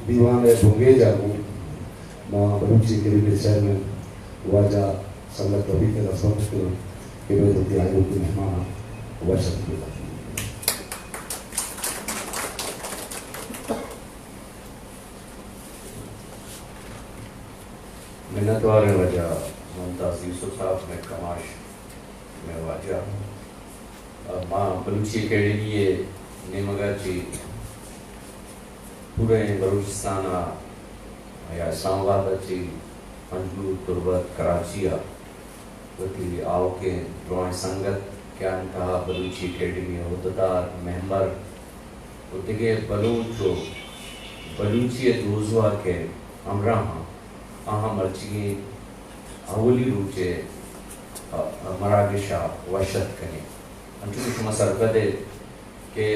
دیوان بھونگے جاگوں ماں بلوچی کے لیے چیئرمین واجہ سنگت توبی کے رسوٹ کے کہ میں دوتی آئیوں کی مہمان وشت کی منتوار وجہ ممتاز یوسف صاحب میں کماش میں واجہ ماں بلوچی اکیڈمی نیمگا چی پورے بلوچستان یا اسلام آباد چی پنجگور تربت کراچی وتی آو کے دعائیں سنگت کیا انتہا بلوچی اکیڈمی عہدیدار ممبر وتگے بلوچو بلوچیت وضوع کے امراہ اہم مرچی اولی روچے مراگشا وشت کریں انچو شما سرکدے کہ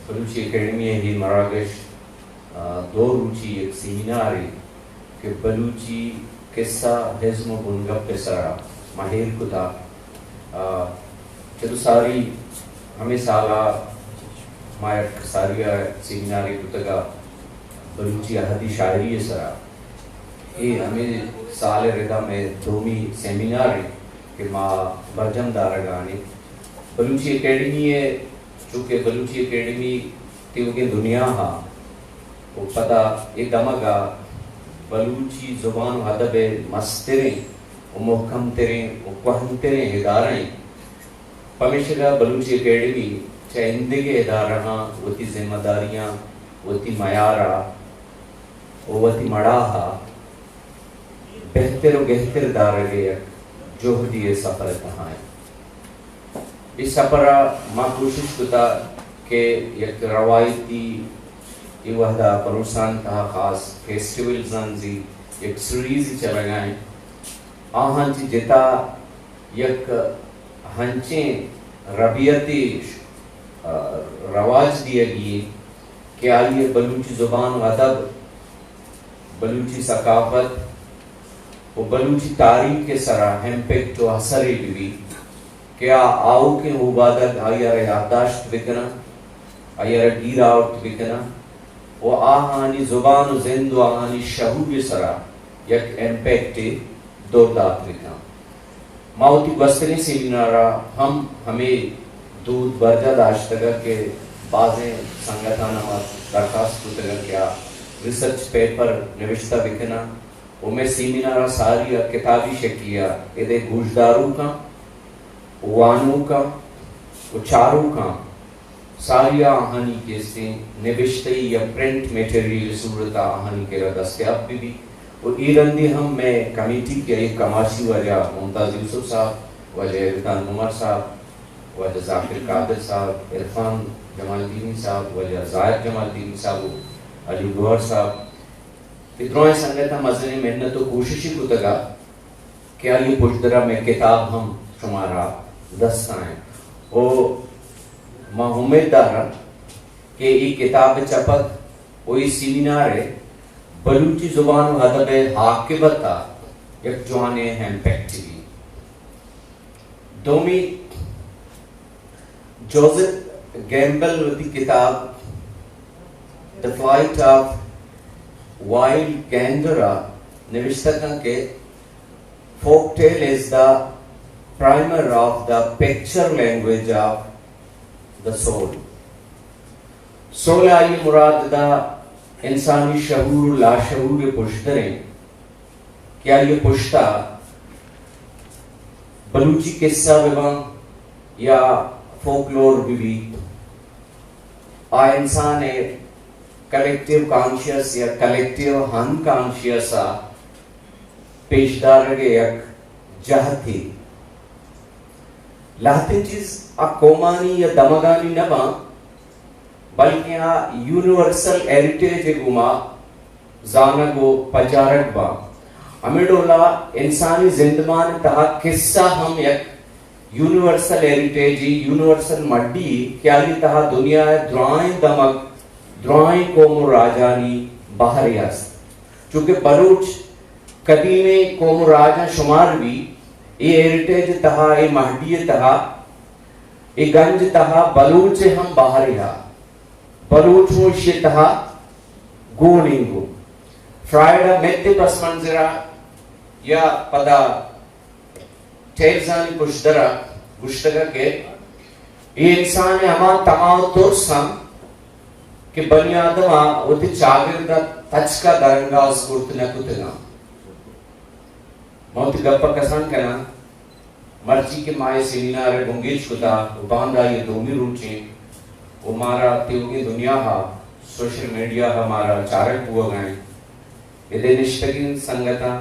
بلوچی اکیڈمی ہی مراگش دو روچی ایک سیمیناری کہ بلوچی قصہ حزم و گنگپ سرا ماہر کتا چلو ساری ہمیں سالہ مائٹ ساری سیمیناری کتگا بلوچی احدی شاعری سرا یہ ہمیں سال ردا میں دومی سیمیناری کہ ماں برجم دارگانی بلوچی اکیڈمی ہے چونکہ بلوچی اکیڈمی تیوگی دنیا ہاں وہ پتہ ایک دمگا بلوچی زبان و ادب مستریں و محکم تریں و قہم تریں اداریں پمیشگا بلوچی اکیڈمی چاہے اندگے ادارہ وتی ذمہ داریاں وتی معیارہ وتی مڑاہا بہتر و گہتر دارگے جوہدی سفر تہائیں اس سفرہ ماں کوشش کتا کہ یک روایتی یہ وحدہ پروسان تہا خاص فیسٹیول زنزی ایک سیریز چلا گئیں آہنچ جتا یک ہنچیں ربیتی رواج دیا گئی کہ آئیے بلوچی زبان و ادب بلوچی ثقافت و بلوچی تاریخ کے سرا ہمپیکٹ و اثری بھی کیا آؤ کے مبادت آئیار یادداشت بکنا آئیار گیر آؤٹ بکنا و آہانی زبان و زند و آہانی شہور سرا یک امپیکٹ دوردات بکنا ماوتی بستری سیمینارا ہمیں دودھ برجہ داشتگا کہ بازیں سنگتانا درخواست کتگا کیا ریسرچ پیپر نوشتہ بکنا وہ میں سیمینارا ساری کتابی شکلیہ ادھے گوشداروں کا وانوں کا و چاروں کا ساری آہانی کیسیں نوشتی یا پرنٹ میٹیریل صورت آہانی کے دستیاب بھی و ایرندی ہم میں کمیٹی کے ایک کماشی وجہ ممتاز یوسف صاحب وجہ عرفان عمر صاحب وجہ ذاکر قادر صاحب عرفان جمال دینی صاحب وجہ زائد جمال دینی صاحب علی گوھر صاحب ادھروں سنگتا مزنی محنت و کوششی کو تگا کیا یہ پشدرہ میں کتاب ہم شمارا دستائیں او ماں امید دارا کہ یہ کتاب چپک وہ اس سیمینار ہے بلوچی زبان و ادب حاکبتا یک جوانے ہمپیکٹ بھی دومی جوزف گیمبل وتی کتاب The Flight of Wild Gandara نوشتہ کہ folk tale is the primer of the picture language of the soul. Soul آئی مراد دا انسانی شعور لا شعور پشتریں کیا یہ پشتا بلوچی قصہ ببان یا فولکلور بھی آ انسان کلیکٹیو کانشیس یا کلیکٹیو ہن کانشیسا پیشدار گے یک جہتی لاہتی چیز قومانی یا دمگانی نبا بلکہ یونیورسل ایریٹیج گما زانگو پجارک با امیڈولا انسانی زندمان تہا قصہ ہم یک یونیورسل ایریٹیجی یونیورسل مڈی کیا لی تہا دنیا درائیں دمگ درائیں قوم راجانی باہری است چونکہ بلوچ قدیم قوم راجہ شمار بھی یہ ایریٹیج تہا یہ مہدی تہا یہ گنج تہا بلوچ ہم باہری ہا بلوچ ہوشی تہا گوننگو فرائیڈا میتے پس منظرہ یا پدا تیرزانی پشدرہ گشتگا کہ یہ انسان ہما تمام ترسم کہ بنی آدم ہوتی چاگردہ تچکا درنگاز کرتنا کتنا موتی گپا کسان کنا مرچی کے مائے سینار گنگیش کتا باندھا یہ دومی روچیں وہ مارا تیوگی دنیا ہا سوشل میڈیا ہمارا چارک ہوا گئے یہ نشتگین سنگتا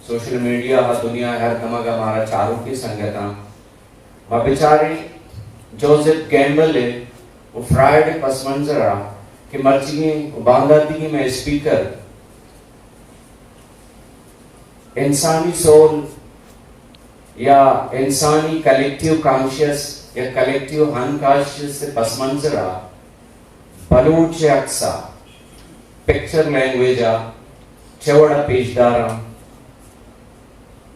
سوشل میڈیا ہا دنیا ہر دماغ ہمارا چاروں کی سنگتا وہ بیچارے جوزف گیمبل ہے وہ فرائیڈے پس منظر رہا کہ مرچی باندھا دی میں اسپیکر انسانی سول یا انسانی کلیکٹیو کانشیس یا کلیکٹیو انکانشیس سے پس منظرہ بلوچ اقصا پکچر لینگویجا چوڑا پیشدارا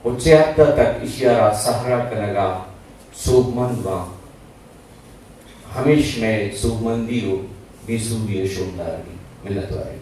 اچھے حد تک اشیارہ سہرہ کنگا سوبمند وان ہمیش میں سوبمندی ہو بیسو بھی شوندار بھی ملت وارے